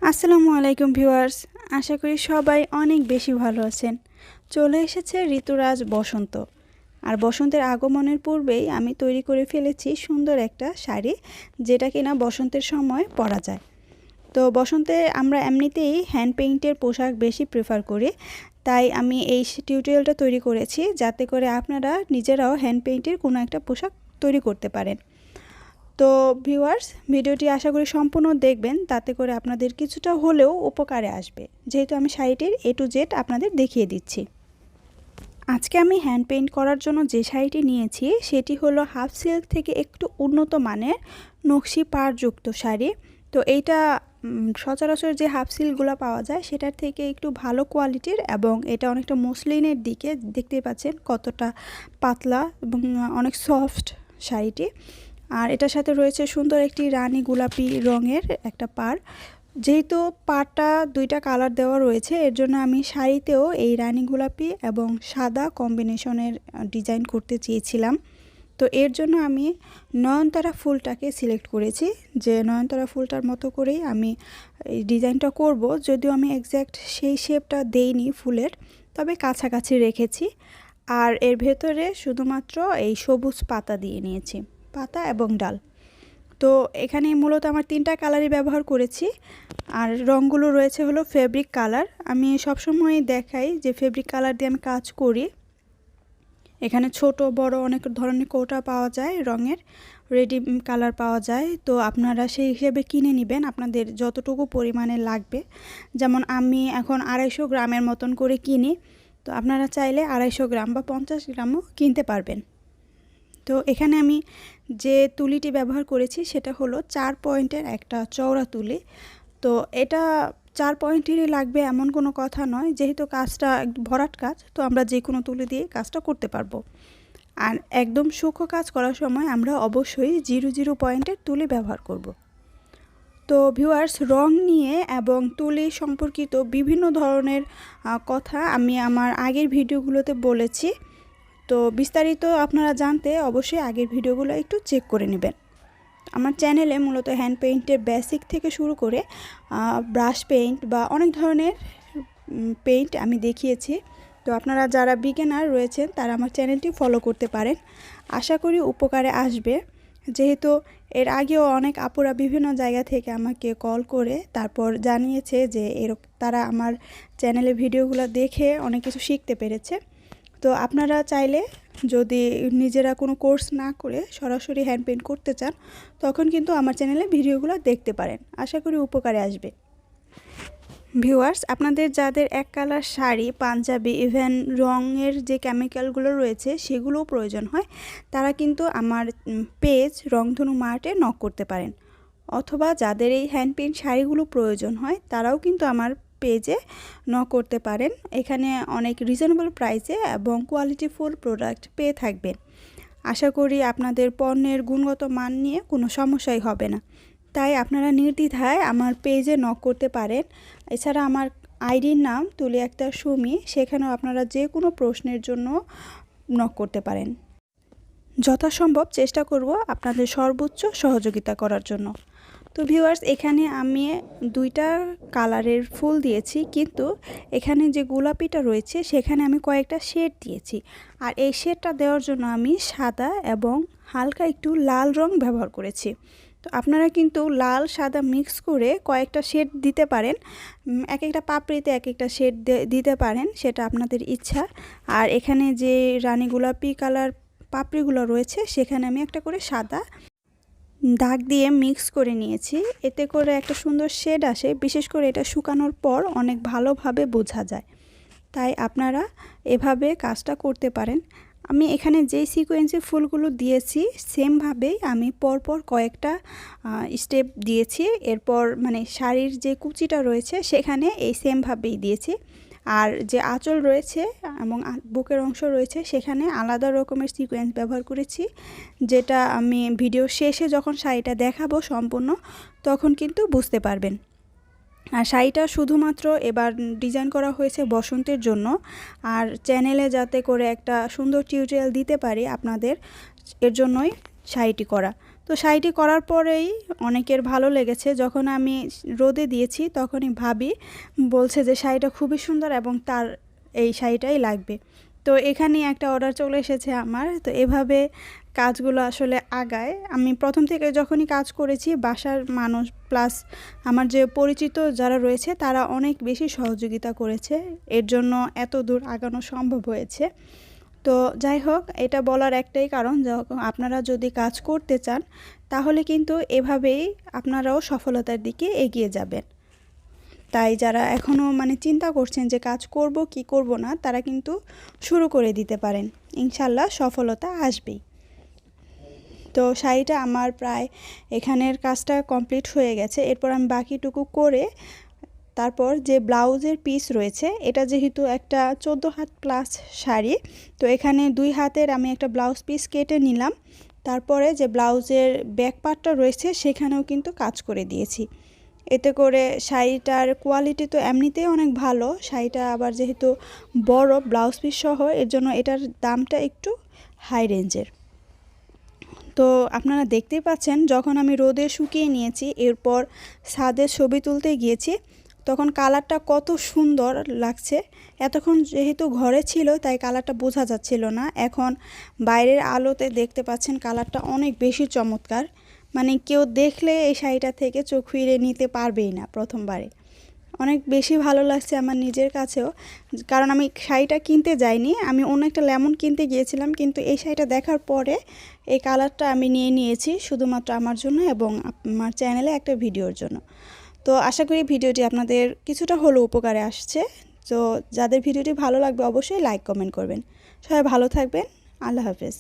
আসসালামু আলাইকুম ভিউয়ার্স, আশা করি সবাই অনেক বেশি ভালো আছেন। চলে এসেছে ঋতুরাজ বসন্ত, আর বসন্তের আগমনের পূর্বেই আমি তৈরি করে ফেলেছি সুন্দর একটা শাড়ি, যেটা কিনা বসন্তের সময় পরা যায়। তো বসন্তে আমরা এমনিতেই হ্যান্ড পেইন্টের পোশাক বেশি প্রেফার করি, তাই আমি এই টিউটোরিয়ালটা তৈরি করেছি যাতে করে আপনারা নিজেরাও হ্যান্ড পেইন্টের কোনো একটা পোশাক তৈরি করতে পারেন। তো ভিউয়ার্স, ভিডিওটি আশা করি সম্পূর্ণ দেখবেন, তাতে করে আপনাদের কিছুটা হলেও উপকারে আসবে, যেহেতু আমি শাড়িটির A to Z আপনাদের দেখিয়ে দিচ্ছি। আজকে আমি হ্যান্ড পেইন্ট করার জন্য যে শাড়িটি নিয়েছি সেটি হলো হাফ সিল্ক থেকে একটু উন্নত মানের নকশি পাড়যুক্ত শাড়ি। তো এইটা সচরাচর যে হাফ সিল্কগুলো পাওয়া যায় সেটার থেকে একটু ভালো কোয়ালিটির, এবং এটা অনেকটা মসলিনের দিকে, দেখতে পাচ্ছেন কতটা পাতলা এবং অনেক সফট শাড়িটি। আর এটার সাথে রয়েছে সুন্দর একটি রানী গোলাপি রঙের একটা পাড়। যেহেতু পাড়টা দুইটা কালার দেওয়া রয়েছে, এর জন্য আমি শাড়িতেও এই রানী গোলাপি এবং সাদা কম্বিনেশনের ডিজাইন করতে চেয়েছিলাম। তো এর জন্য আমি নয়নতারা ফুলটাকে সিলেক্ট করেছি, যে নয়নতারা ফুলটার মতো করেই আমি এই ডিজাইনটা করব। যদিও আমি এক্স্যাক্ট সেই শেপটা দেইনি ফুলের, তবে কাছাকাছি রেখেছি। আর এর ভেতরে শুধুমাত্র এই সবুজ পাতা দিয়ে নিয়েছি, পাতা এবং ডাল। তো এখানে মূলত আমার তিনটা কালারই ব্যবহার করেছি, আর রঙগুলো রয়েছে হলো ফেব্রিক কালার। আমি সবসময় দেখাই যে ফেব্রিক কালার দিয়ে আমি কাজ করি। এখানে ছোট বড় অনেক ধরনের কৌটা পাওয়া যায়, রঙের রেডি কালার পাওয়া যায়। তো আপনারা সেই হিসেবে কিনে নেবেন আপনাদের যতটুকু পরিমাণে লাগবে। যেমন আমি এখন 250 গ্রামের মতন করে কিনি, তো আপনারা চাইলে 250 গ্রাম বা 50 গ্রামও কিনতে পারবেন। তো এখানে আমি যে তুলিটি ব্যবহার করেছি সেটা হলো 4 পয়েন্টের একটা চওড়া তুলি। তো এটা 4 পয়েন্টেরই লাগবে এমন কোনো কথা নয়, যেহেতু কাজটা ভরাট কাজ, তো আমরা যে কোনো তুলি দিয়ে কাজটা করতে পারবো। আর একদম সূক্ষ্ম কাজ করার সময় আমরা অবশ্যই 00 পয়েন্টের তুলি ব্যবহার করব। তো ভিউয়ার্স, রং নিয়ে এবং তুলি সম্পর্কিত বিভিন্ন ধরনের কথা আমি আমার আগের ভিডিওগুলোতে বলেছি। তো বিস্তারিত আপনারা জানতে অবশ্যই আগের ভিডিওগুলো একটু চেক করে নেবেন। আমার চ্যানেলে মূলত হ্যান্ড পেইন্টের বেসিক থেকে শুরু করে ব্রাশ পেইন্ট বা অনেক ধরনের পেইন্ট আমি দেখিয়েছি। তো আপনারা যারা বিগিনার রয়েছেন তারা আমার চ্যানেলটি ফলো করতে পারেন, আশা করি উপকারে আসবে। যেহেতু এর আগেও অনেক আপুরা বিভিন্ন জায়গা থেকে আমাকে কল করে তারপর জানিয়েছে যে তারা আমার চ্যানেলে ভিডিওগুলো দেখে অনেক কিছু শিখতে পেরেছে। তো আপনারা চাইলে যদি নিজেরা কোনো কোর্স না করে সরাসরি হ্যান্ড পেইন্ট করতে চান, তখন কিন্তু আমার চ্যানেলে ভিডিওগুলো দেখতে পারেন, আশা করি উপকারে আসবে। ভিউয়ার্স, আপনাদের যাদের এক কালার শাড়ি, পাঞ্জাবি, ইভেন রঙের যে কেমিক্যালগুলো রয়েছে সেগুলোও প্রয়োজন হয়, তারা কিন্তু আমার পেজ রংধনু মার্টে নক করতে পারেন। অথবা যাদের এই হ্যান্ড পেইন্ট শাড়িগুলো প্রয়োজন হয় তারাও কিন্তু আমার পেজে নক করতে পারেন। এখানে অনেক রিজনেবল প্রাইসে এবং কোয়ালিটিফুল প্রোডাক্ট পেয়ে থাকবেন। আশা করি আপনাদের পণ্যের গুণগত মান নিয়ে কোনো সমস্যাই হবে না, তাই আপনারা নির্দ্বিধায় আমার পেজে নক করতে পারেন। এছাড়া আমার আইডির নাম তুলি আক্তার সুমি, সেখানেও আপনারা যে কোনো প্রশ্নের জন্য নক করতে পারেন। যথাসম্ভব চেষ্টা করব আপনাদের সর্বোচ্চ সহযোগিতা করার জন্য। তো ভিউয়ার্স, এখানে আমি দুইটা কালারের ফুল দিয়েছি, কিন্তু এখানে যে গোলাপিটা রয়েছে সেখানে আমি কয়েকটা শেড দিয়েছি। আর এই শেডটা দেওয়ার জন্য আমি সাদা এবং হালকা একটু লাল রং ব্যবহার করেছি। তো আপনারা কিন্তু লাল সাদা মিক্স করে কয়েকটা শেড দিতে পারেন, এক একটা পাপড়িতে এক একটা শেড দিতে পারেন, সেটা আপনাদের ইচ্ছা। আর এখানে যে রানী গোলাপি কালার পাপড়িগুলো রয়েছে সেখানে আমি একটা করে সাদা দাগ দিয়ে মিক্স করে নিয়েছি, এতে করে একটা সুন্দর শেড আসে। বিশেষ করে এটা শুকানোর পর অনেক ভালোভাবে বোঝা যায়, তাই আপনারা এভাবে কাজটা করতে পারেন। আমি এখানে যেই সিকোয়েন্সে ফুলগুলো দিয়েছি সেমভাবেই আমি পরপর কয়েকটা স্টেপ দিয়েছি। এরপর মানে শাড়ির যে কুচিটা রয়েছে সেখানে এই সেমভাবেই দিয়েছি। আর যে আঁচল রয়েছে এবং বুকের অংশ রয়েছে সেখানে আলাদা রকমের সিকোয়েন্স ব্যবহার করেছি, যেটা আমি ভিডিও শেষে যখন শাড়িটা দেখাবো সম্পূর্ণ, তখন কিন্তু বুঝতে পারবেন। আর শাড়িটা শুধুমাত্র এবার ডিজাইন করা হয়েছে বসন্তের জন্য, আর চ্যানেলে যাতে করে একটা সুন্দর টিউটোরিয়াল দিতে পারি আপনাদের, এর জন্যই শাড়িটি করা। তো শাড়িটি করার পরেই অনেকের ভালো লেগেছে। যখন আমি রোদে দিয়েছি তখনই ভাবি বলছে যে শাড়িটা খুবই সুন্দর এবং তার এই শাড়িটাই লাগবে। তো এখানেই একটা অর্ডার চলে এসেছে আমার। তো এভাবে কাজগুলো আসলে আগায়। আমি প্রথম থেকে যখনই কাজ করেছি বাসার মানুষ প্লাস আমার যে পরিচিত যারা রয়েছে তারা অনেক বেশি সহযোগিতা করেছে, এর জন্য এত দূর আগানো সম্ভব হয়েছে। তো যাই হোক, এটা বলার একটাই কারণ, যখন আপনারা যদি কাজ করতে চান তাহলে কিন্তু এভাবেই আপনারাও সফলতার দিকে এগিয়ে যাবেন। তাই যারা এখনও চিন্তা করছেন যে কাজ করব কি করব না, তারা কিন্তু শুরু করে দিতে পারেন, ইনশাল্লাহ সফলতা আসবেই। তো শাড়িটা আমার প্রায় এখানের কাজটা কমপ্লিট হয়ে গেছে। এরপর আমি বাকিটুকু করে তারপর যে ব্লাউজের পিস রয়েছে, এটা যেহেতু একটা 14 হাত প্লাস শাড়ি, তো এখানে 2 হাতের আমি একটা ব্লাউজ পিস কেটে নিলাম। তারপরে যে ব্লাউজের ব্যাক পার্টটা রয়েছে সেখানেও কিন্তু কাজ করে দিয়েছি। এতে করে শাড়িটার কোয়ালিটি তো এমনিতেই অনেক ভালো, শাড়িটা আবার যেহেতু বড় ব্লাউজ পিস সহ, এর জন্য এটার দামটা একটু হাই রেঞ্জের। তো আপনারা দেখতেই পাচ্ছেন, যখন আমি রোদে শুকিয়ে নিয়েছি এরপর ছাদে ছবি তুলতে গিয়েছি তখন কালারটা কত সুন্দর লাগছে। এতক্ষণ যেহেতু ঘরে ছিল তাই কালারটা বোঝা যাচ্ছিল না, এখন বাইরের আলোতে দেখতে পাচ্ছেন কালারটা অনেক বেশি চমৎকার। কেউ দেখলে এই শাড়িটা থেকে চোখ ফিরিয়ে নিতে পারবেই না প্রথমবারে। অনেক বেশি ভালো লাগছে আমার নিজের কাছেও, কারণ আমি শাড়িটা কিনতে যাইনি, আমি অন্য একটা লেমন কিনতে গিয়েছিলাম, কিন্তু এই শাড়িটা দেখার পরে এই কালারটা আমি নিয়ে নিয়েছি শুধুমাত্র আমার জন্য এবং আমার চ্যানেলে একটা ভিডিওর জন্য। তো আশা করি ভিডিওটি আপনাদের কিছুটা হলেও উপকারে আসছে। তো যাদের ভিডিওটি ভালো লাগবে অবশ্যই লাইক কমেন্ট করবেন। সবাই ভালো থাকবেন। আল্লাহ হাফেজ।